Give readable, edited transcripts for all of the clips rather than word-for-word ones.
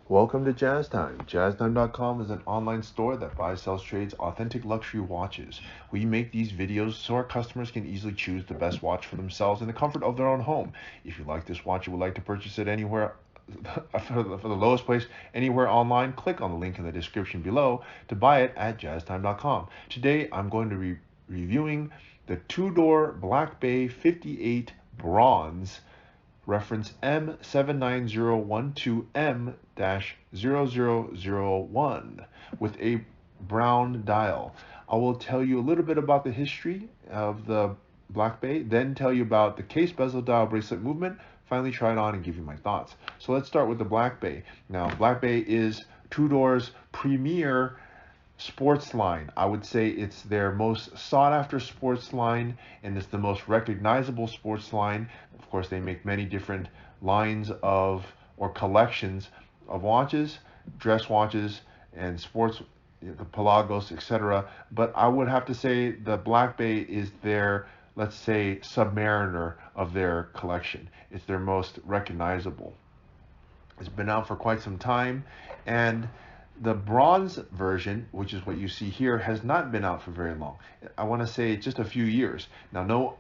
Welcome to Jazz Time. JazzTime.com is an online store that buys, sells, trades authentic luxury watches. We make these videos so our customers can easily choose the best watch for themselves in the comfort of their own home. If you like this watch and would like to purchase it anywhere for the lowest place anywhere online, click on the link in the description below to buy it at JazzTime.com. Today I'm going to be reviewing the Tudor Black Bay 58 Bronze, reference M79012M-0001 with a brown dial. I will tell you a little bit about the history of the Black Bay, then tell you about the case, bezel, dial, bracelet movement, finally try it on and give you my thoughts. So let's start with the Black Bay. Now, Black Bay is Tudor's premier sports line. I would say it's their most sought after sports line, and it's the most recognizable sports line. Of course, they make many different lines of or collections of watches, dress watches, and sports, the Pelagos, etc. But I would have to say the Black Bay is their, let's say, Submariner of their collection. It's their most recognizable. It's been out for quite some time, and the bronze version, which is what you see here, has not been out for very long. I want to say just a few years. Now,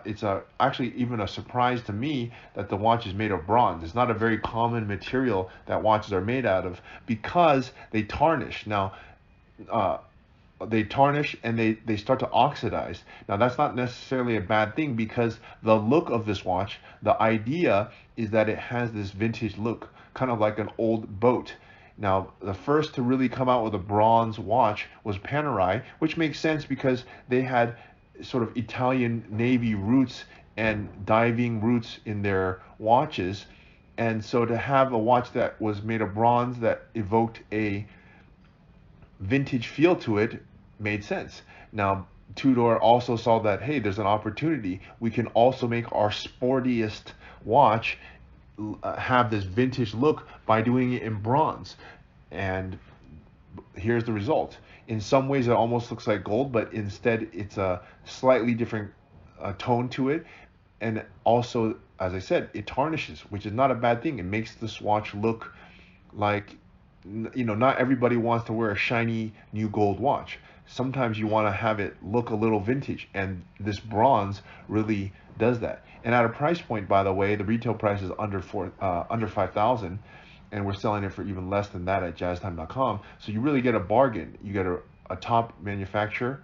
it's actually even a surprise to me that the watch is made of bronze. It's not a very common material that watches are made out of because they tarnish. Now, they tarnish and they start to oxidize. Now, that's not necessarily a bad thing because the look of this watch, the idea is that it has this vintage look, kind of like an old boat. Now, the first to really come out with a bronze watch was Panerai, which makes sense because they had sort of Italian Navy roots and diving roots in their watches. And so to have a watch that was made of bronze that evoked a vintage feel to it made sense. Now, Tudor also saw that, hey, there's an opportunity. We can also make our sportiest watch have this vintage look by doing it in bronze. And here's the result. In some ways, it almost looks like gold, but instead, it's a slightly different tone to it. And also, as I said, it tarnishes, which is not a bad thing. It makes this watch look like, not everybody wants to wear a shiny new gold watch. Sometimes you want to have it look a little vintage, and this bronze really does that. And at a price point, by the way, the retail price is under 5,000, and we're selling it for even less than that at jazztime.com. So you really get a bargain. You get a top manufacturer.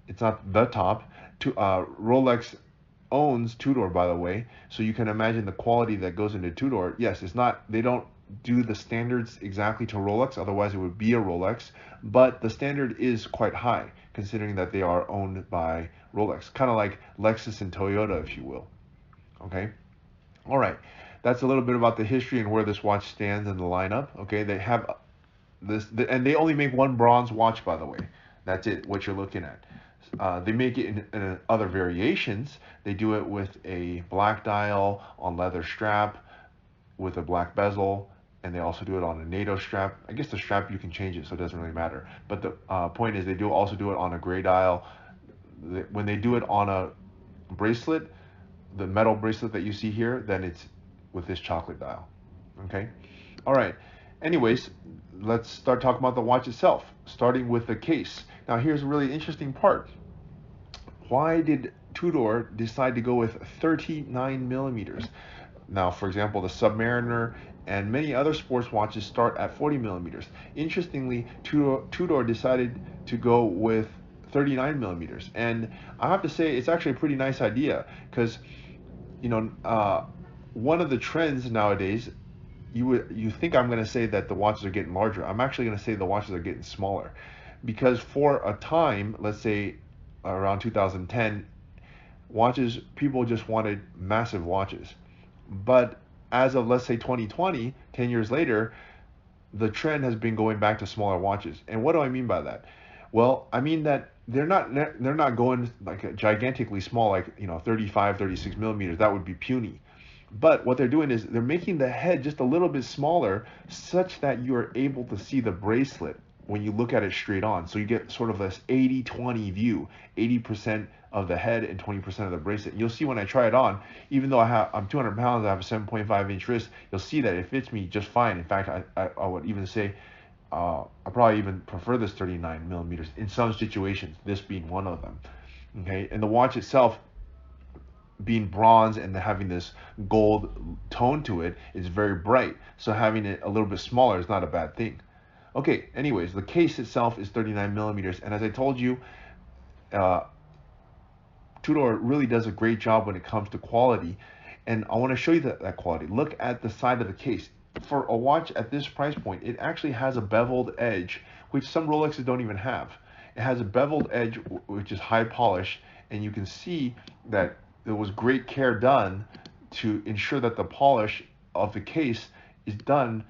It's not the top. Rolex owns Tudor, by the way, so you can imagine the quality that goes into Tudor. Yes, it's not, they don't do the standards exactly to Rolex, otherwise it would be a Rolex, but the standard is quite high considering that they are owned by Rolex, kind of like Lexus and Toyota, if you will. Okay, all right, that's a little bit about the history and where this watch stands in the lineup. Okay, they have and they only make one bronze watch, by the way. That's it, what you're looking at. They make it in other variations. They do it with a black dial on leather strap with a black bezel, and they also do it on a NATO strap. I guess the strap you can change it, so it doesn't really matter. But the point is, they also do it on a gray dial. When they do it on a bracelet, the metal bracelet that you see here, then it's with this chocolate dial. Okay, all right. Anyways, let's start talking about the watch itself, starting with the case. Now, here's a really interesting part. Why did Tudor decide to go with 39 millimeters? Now, for example, the Submariner and many other sports watches start at 40 millimeters. Interestingly, Tudor decided to go with 39 millimeters. And I have to say, it's actually a pretty nice idea because, one of the trends nowadays, you think I'm going to say that the watches are getting larger. I'm actually going to say the watches are getting smaller because for a time, let's say around 2010, people just wanted massive watches. But as of, let's say, 2020, 10 years later, the trend has been going back to smaller watches. And what do I mean by that? Well, I mean that they're not going like gigantically small, like 35, 36 millimeters. That would be puny. But what they're doing is they're making the head just a little bit smaller such that you are able to see the bracelet when you look at it straight on. So you get sort of this 80-20 view, 80% of the head and 20% of the bracelet. You'll see when I try it on, even though I'm 200 pounds, I have a 7.5-inch wrist, you'll see that it fits me just fine. In fact, I would even say I probably even prefer this 39 millimeters in some situations, this being one of them. Okay, and the watch itself, being bronze and having this gold tone to it, is very bright. So having it a little bit smaller is not a bad thing. Okay, anyways, the case itself is 39 millimeters, and as I told you, Tudor really does a great job when it comes to quality, and I want to show you that quality. Look at the side of the case. For a watch at this price point, it actually has a beveled edge, which some Rolexes don't even have. It has a beveled edge, which is high polish, and you can see that there was great care done to ensure that the polish of the case is done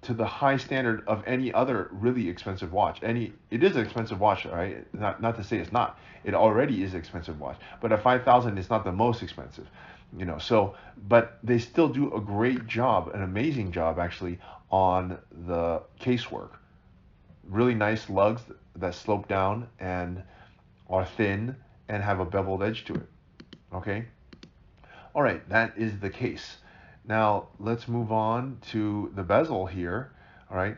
to the high standard of any other really expensive watch. It is an expensive watch, right? Not to say it's not. It already is an expensive watch, but at 5,000, it's not the most expensive, you know. So, but they still do a great job, an amazing job actually, on the casework. Really nice lugs that slope down and are thin and have a beveled edge to it. Okay. All right, that is the case. Now let's move on to the bezel here. All right.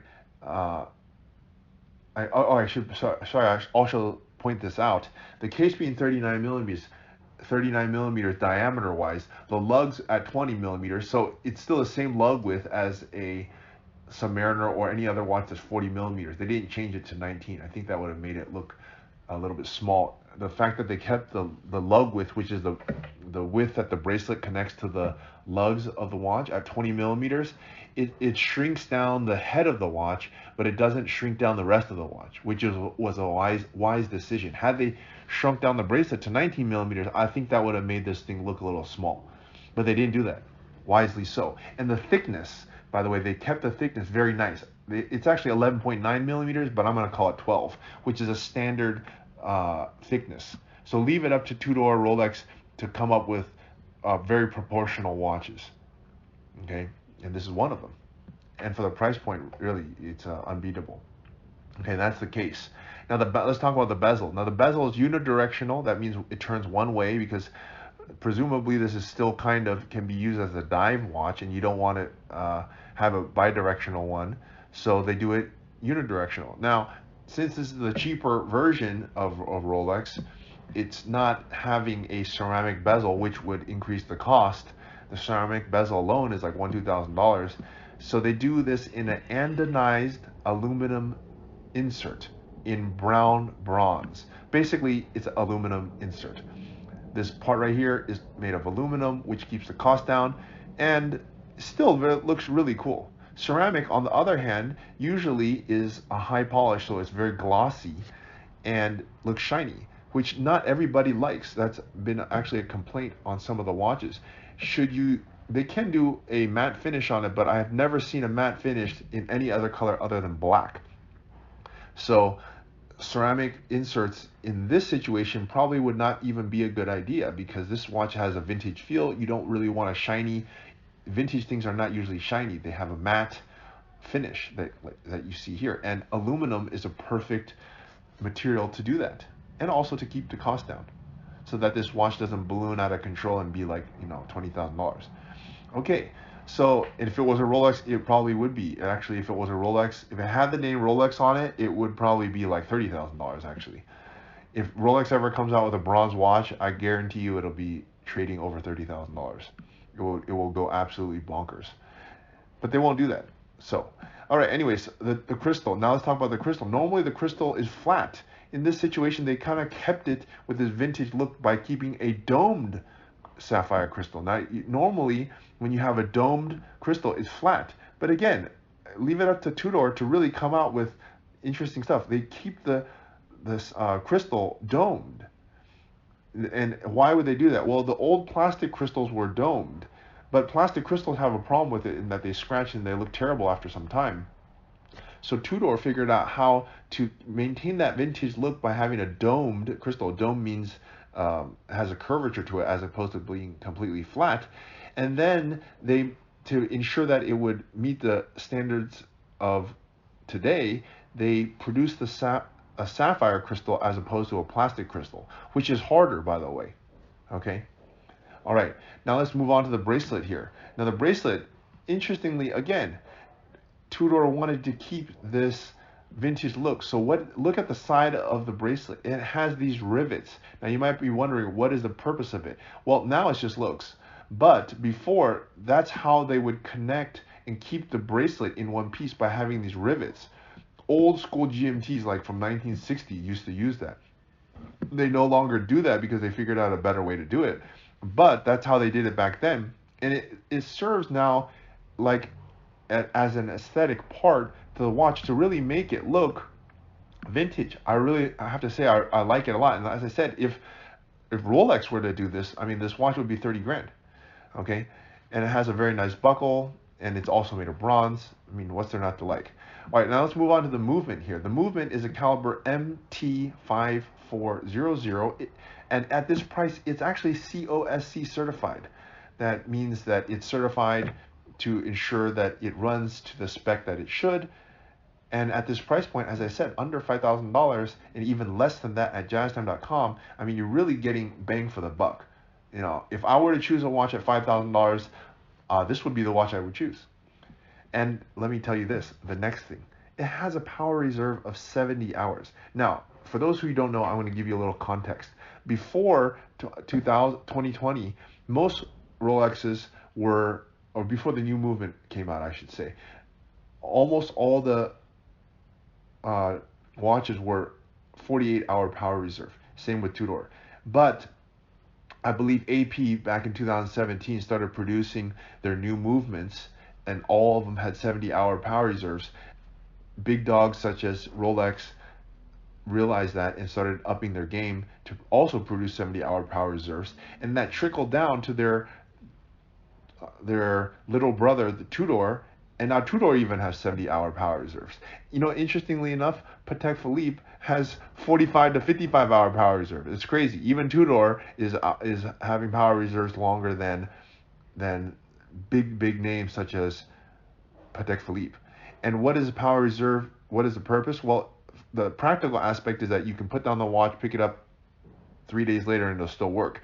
I should I also point this out. The case being 39 millimeters diameter wise, the lugs at 20 millimeters, so it's still the same lug width as a Submariner or any other watch that's 40 millimeters. They didn't change it to 19. I think that would have made it look a little bit small. The fact that they kept the lug width, which is the width that the bracelet connects to the lugs of the watch, at 20 millimeters, it shrinks down the head of the watch, but it doesn't shrink down the rest of the watch, which was a wise decision. Had they shrunk down the bracelet to 19 millimeters, I think that would have made this thing look a little small. But they didn't do that. Wisely so. And the thickness, by the way, they kept the thickness very nice. It's actually 11.9 millimeters, but I'm going to call it 12, which is a standard thickness. So leave it up to Tudor or Rolex to come up with very proportional watches. Okay, and this is one of them. And for the price point, really, it's unbeatable. Okay, that's the case. Now let's talk about the bezel. Now the bezel is unidirectional. That means it turns one way because presumably this is still can be used as a dive watch, and you don't want to have a bidirectional one. So they do it unidirectional. Now, since this is the cheaper version of Rolex, it's not having a ceramic bezel, which would increase the cost. The ceramic bezel alone is like $1,000-$2,000. So they do this in an anodized aluminum insert in brown bronze. Basically, it's an aluminum insert. This part right here is made of aluminum, which keeps the cost down, and still looks really cool. Ceramic, on the other hand, usually is a high polish, so it's very glossy and looks shiny, which not everybody likes. That's been actually a complaint on some of the watches. They can do a matte finish on it, but I have never seen a matte finish in any other color other than black. So ceramic inserts in this situation probably would not even be a good idea, because this watch has a vintage feel. You don't really want a shiny. Vintage things are not usually shiny. They have a matte finish that you see here, and aluminum is a perfect material to do that, and also to keep the cost down, so that this watch doesn't balloon out of control and be like, $20,000. Okay, so if it was a Rolex, it probably would be. Actually, if it was a Rolex, if it had the name Rolex on it, it would probably be like $30,000 actually. If Rolex ever comes out with a bronze watch, I guarantee you it'll be trading over $30,000. It will go absolutely bonkers. But they won't do that. So, all right, anyways, the crystal. Now let's talk about the crystal. Normally the crystal is flat. In this situation, they kind of kept it with this vintage look by keeping a domed sapphire crystal. Now, normally when you have a domed crystal, it's flat. But again, leave it up to Tudor to really come out with interesting stuff. They keep this crystal domed. And why would they do that? Well, the old plastic crystals were domed, but plastic crystals have a problem with it in that they scratch and they look terrible after some time. So Tudor figured out how to maintain that vintage look by having a domed crystal. Dome means has a curvature to it as opposed to being completely flat. And then to ensure that it would meet the standards of today, they produce a sapphire crystal as opposed to a plastic crystal, which is harder, by the way. Okay. All right. Now let's move on to the bracelet here. Now the bracelet, interestingly, again, Tudor wanted to keep this vintage look. So look at the side of the bracelet. It has these rivets. Now you might be wondering, what is the purpose of it? Well, now it's just looks. But before, that's how they would connect and keep the bracelet in one piece, by having these rivets. Old school GMTs like from 1960 used to use that. They no longer do that because they figured out a better way to do it. But that's how they did it back then. And it serves now like as an aesthetic part to the watch to really make it look vintage. I have to say I like it a lot. And as I said, if Rolex were to do this, I mean, this watch would be 30 grand. Okay. And it has a very nice buckle, and it's also made of bronze. I mean, what's there not to like? All right, now let's move on to the movement here. The movement is a caliber MT5400, and at this price, it's actually COSC certified. That means that it's certified to ensure that it runs to the spec that it should. And at this price point, as I said, under $5,000, and even less than that at jazztime.com, I mean, you're really getting bang for the buck. You know, if I were to choose a watch at $5,000, this would be the watch I would choose. And let me tell you this, the next thing, it has a power reserve of 70 hours. Now, for those who don't know, I want to give you a little context. Before 2020, most Rolexes were, or before the new movement came out, I should say, almost all the watches were 48-hour power reserve. Same with Tudor. But I believe AP back in 2017 started producing their new movements, and all of them had 70-hour power reserves. Big dogs such as Rolex realized that and started upping their game to also produce 70-hour power reserves, and that trickled down to their little brother, the Tudor, and now Tudor even has 70-hour power reserves. You know, interestingly enough, Patek Philippe has 45 to 55-hour power reserve. It's crazy. Even Tudor is having power reserves longer than big names such as Patek Philippe. And what is a power reserve? What is the purpose? Well, the practical aspect is that you can put down the watch, pick it up 3 days later, and it'll still work.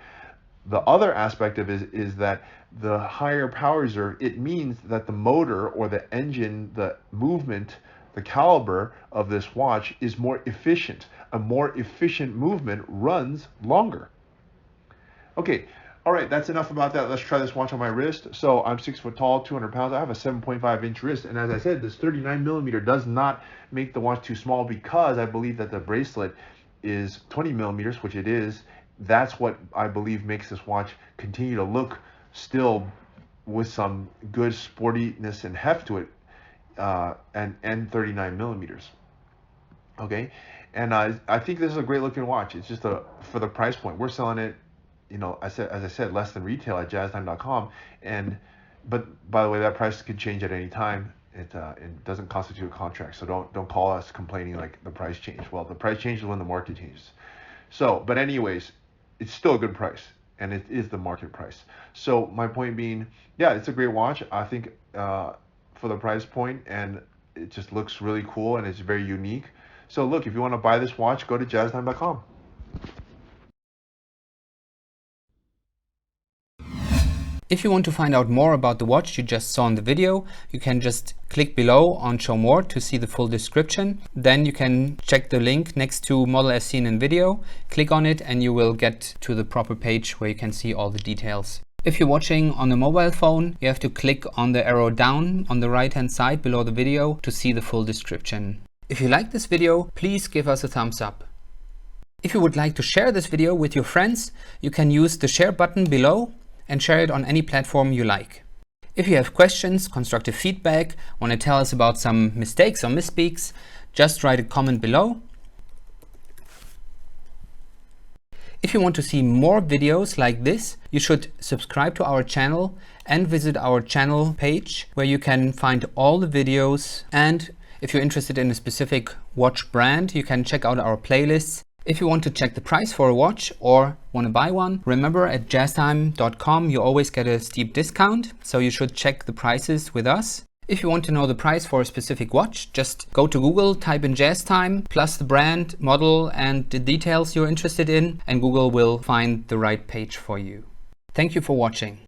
The other aspect of it is that the higher power reserve, it means that the motor or the engine, the movement, the caliber of this watch is more efficient. A more efficient movement runs longer. Okay, all right, that's enough about that. Let's try this watch on my wrist. So I'm 6 foot tall, 200 pounds. I have a 7.5 inch wrist. And as I said, this 39 millimeter does not make the watch too small, because I believe that the bracelet is 20 millimeters, which it is. That's what I believe makes this watch continue to look still with some good sportiness and heft to it, and 39 millimeters. Okay, and I think this is a great looking watch. It's just for the price point. We're selling it, you know, as I said, less than retail at jazztime.com. But by the way, that price could change at any time. It doesn't constitute a contract, so don't call us complaining like the price changed. Well, the price changes when the market changes. So, but anyways, it's still a good price, and it is the market price. So my point being, yeah, it's a great watch. I think for the price point, and it just looks really cool, and it's very unique. So look, if you want to buy this watch, go to jazztime.com. If you want to find out more about the watch you just saw in the video, you can just click below on Show More to see the full description. Then you can check the link next to model as seen in video, click on it, and you will get to the proper page where you can see all the details. If you're watching on a mobile phone, you have to click on the arrow down on the right hand side below the video to see the full description. If you like this video, please give us a thumbs up. If you would like to share this video with your friends, you can use the share button below and share it on any platform you like. If you have questions, constructive feedback, want to tell us about some mistakes or misspeaks, just write a comment below. If you want to see more videos like this, you should subscribe to our channel and visit our channel page where you can find all the videos. And if you're interested in a specific watch brand, you can check out our playlists. If you want to check the price for a watch or want to buy one, remember at jazztime.com you always get a steep discount, so you should check the prices with us. If you want to know the price for a specific watch, just go to Google, type in jazz time, plus the brand, model, and the details you're interested in, and Google will find the right page for you. Thank you for watching.